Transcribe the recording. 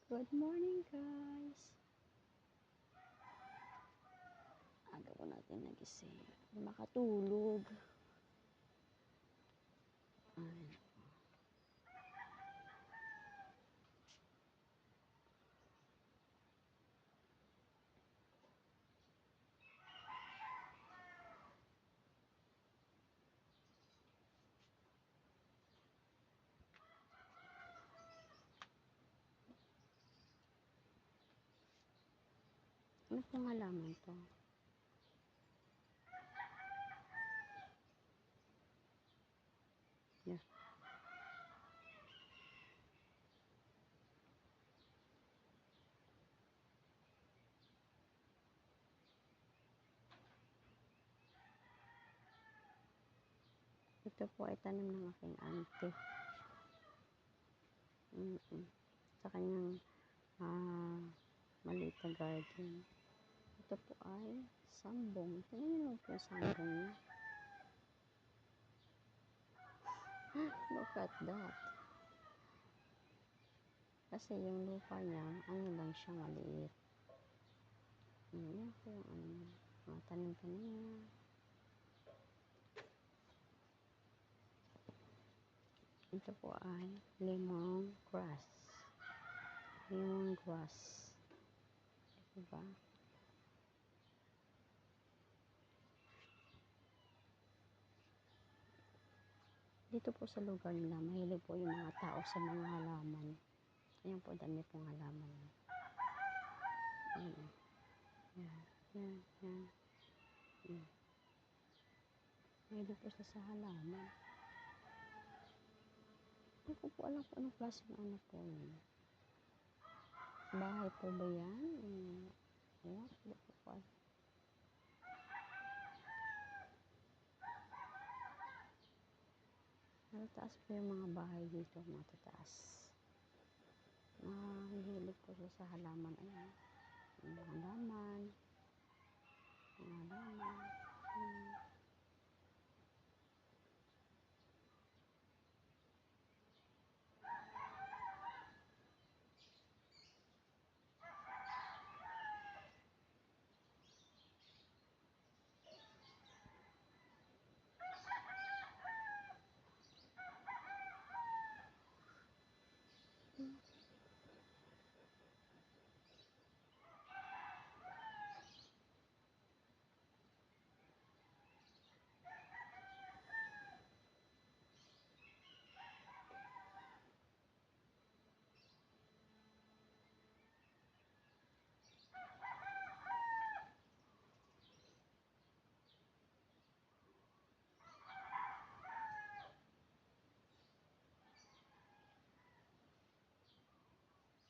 Good morning, guys. Aga po natin nagising. Makatulog. Ayan. Ano pong halaman to? Yeah. Ito po ay tanim ng aking auntie. Sa kanyang maliit na garden. Ito po ay sambong. Tingnan mo po yung sambong niya. Look at that. Kasi yung lupa niya, ano lang siya, maliit. Yan po yung mga tanim-tanim niya. Ito po ay lemon grass. Lemon grass. Diba? Dito po sa lugar nila, mahilig po yung mga tao sa mga halaman. Ayan po, dami pong halaman. Ayan. Yan. Mahilig po siya sa halaman. Hindi ko po alam kung anong klaseng ano po yun. Bahay po ba yan? Ayan, hindi ko po alam. Matataas po yung mga bahay dito, matataas. Mahilig po siya sa halaman. Ayan. Halaman.